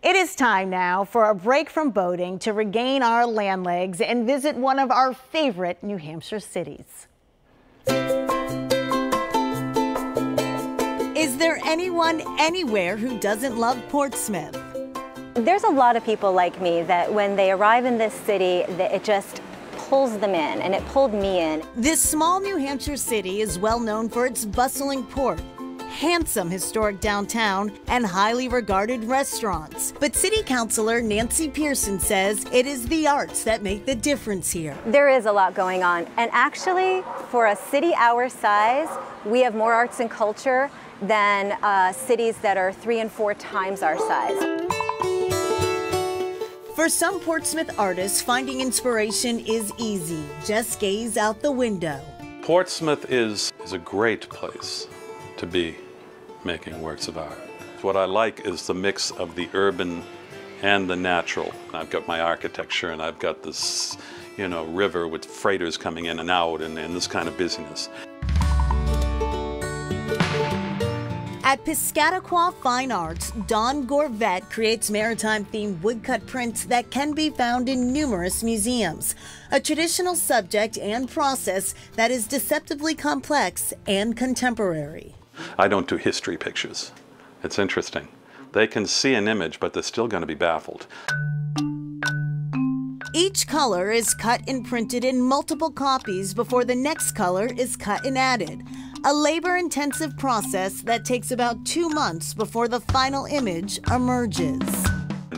It is time now for a break from boating to regain our land legs and visit one of our favorite New Hampshire cities. Is there anyone anywhere who doesn't love Portsmouth? There's a lot of people like me that when they arrive in this city, that it just pulls them in, and it pulled me in. This small New Hampshire city is well known for its bustling port, handsome historic downtown, and highly regarded restaurants. But City Councilor Nancy Pearson says it is the arts that make the difference here. There is a lot going on, and actually, for a city our size, we have more arts and culture than cities that are 3 and 4 times our size. For some Portsmouth artists, finding inspiration is easy. Just gaze out the window. Portsmouth is a great place to be making works of art. What I like is the mix of the urban and the natural. I've got my architecture and I've got this, river with freighters coming in and out and this kind of busyness. At Piscataqua Fine Arts, Don Gorvet creates maritime-themed woodcut prints that can be found in numerous museums. A traditional subject and process that is deceptively complex and contemporary. I don't do history pictures. It's interesting. They can see an image, but they're still going to be baffled. Each color is cut and printed in multiple copies before the next color is cut and added. A labor-intensive process that takes about 2 months before the final image emerges.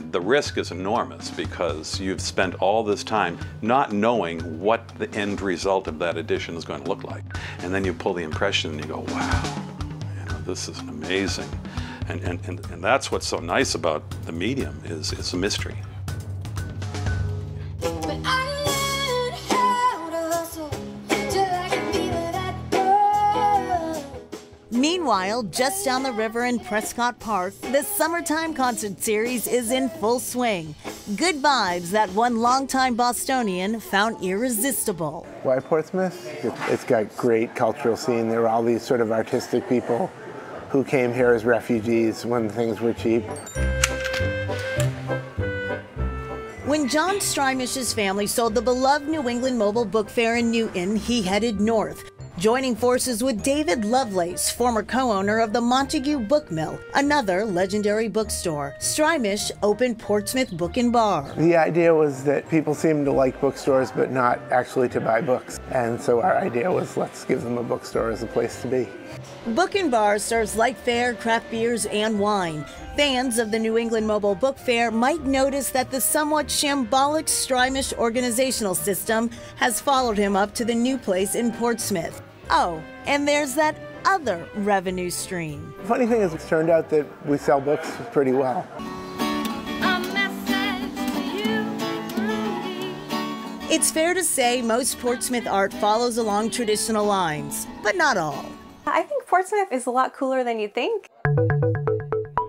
The risk is enormous because you've spent all this time not knowing what the end result of that edition is going to look like. And then you pull the impression and you go, wow, this is amazing. And that's what's so nice about the medium is it's a mystery. Meanwhile, just down the river in Prescott Park, the summertime concert series is in full swing. Good vibes that one longtime Bostonian found irresistible. Why Portsmouth? It's got great cultural scene. There were all these sort of artistic people who came here as refugees when things were cheap. When John Strymish's family sold the beloved New England Mobile Book Fair in Newton, he headed north, joining forces with David Lovelace, former co-owner of the Montague Book Mill, another legendary bookstore. Strymish opened Portsmouth Book and Bar. The idea was that people seemed to like bookstores, but not actually to buy books. And so our idea was, let's give them a bookstore as a place to be. Book and Bar serves light fare, craft beers, and wine. Fans of the New England Mobile Book Fair might notice that the somewhat shambolic Strymish organizational system has followed him up to the new place in Portsmouth. Oh, and there's that other revenue stream. The funny thing is, it's turned out that we sell books pretty well. It's fair to say most Portsmouth art follows along traditional lines, but not all. I think Portsmouth is a lot cooler than you'd think.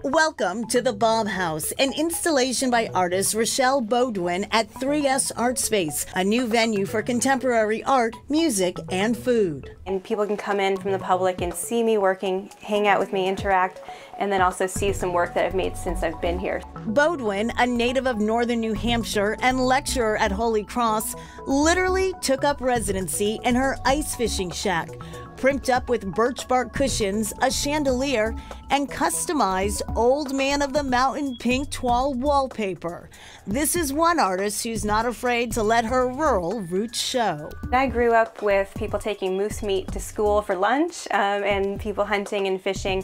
Welcome to the Bob House, an installation by artist Rochelle Beaudoin at 3S Art Space, a new venue for contemporary art, music, and food. And people can come in from the public and see me working, hang out with me, interact, and then also see some work that I've made since I've been here. Beaudoin, a native of northern New Hampshire and lecturer at Holy Cross, literally took up residency in her ice fishing shack, primped up with birch bark cushions, a chandelier, and customized Old Man of the Mountain pink toile wallpaper. This is one artist who's not afraid to let her rural roots show. I grew up with people taking moose meat to school for lunch and people hunting and fishing.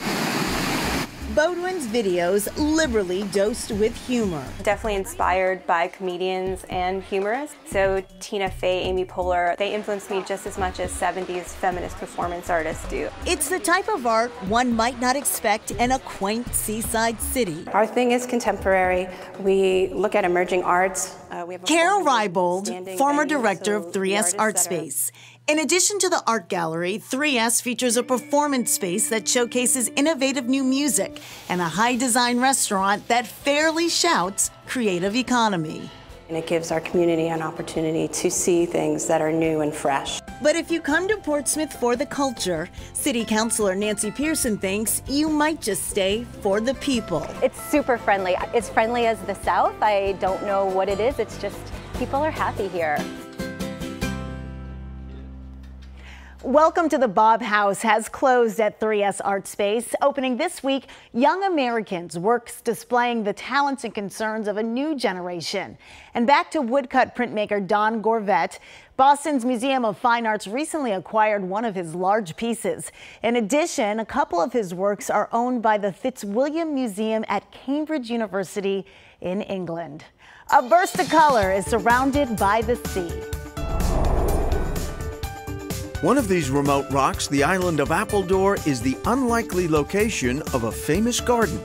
Beaudoin's videos liberally dosed with humor. Definitely inspired by comedians and humorists. So Tina Fey, Amy Poehler, they influenced me just as much as 70s feminist performance artists do. It's the type of art one might not expect in a quaint seaside city. Our thing is contemporary. We look at emerging arts. Carol Rybold, former director of 3S Art Space. In addition to the art gallery, 3S features a performance space that showcases innovative new music and a high-design restaurant that fairly shouts creative economy. And it gives our community an opportunity to see things that are new and fresh. But if you come to Portsmouth for the culture, City Councilor Nancy Pearson thinks you might just stay for the people. It's super friendly. It's friendly as the South. I don't know what it is. It's just people are happy here. Welcome to the Bob House has closed at 3S Art Space. Opening this week, Young Americans works displaying the talents and concerns of a new generation. And back to woodcut printmaker Don Gorvet. Boston's Museum of Fine Arts recently acquired one of his large pieces. In addition, a couple of his works are owned by the Fitzwilliam Museum at Cambridge University in England. A burst of color is surrounded by the sea. One of these remote rocks, the island of Appledore, is the unlikely location of a famous garden.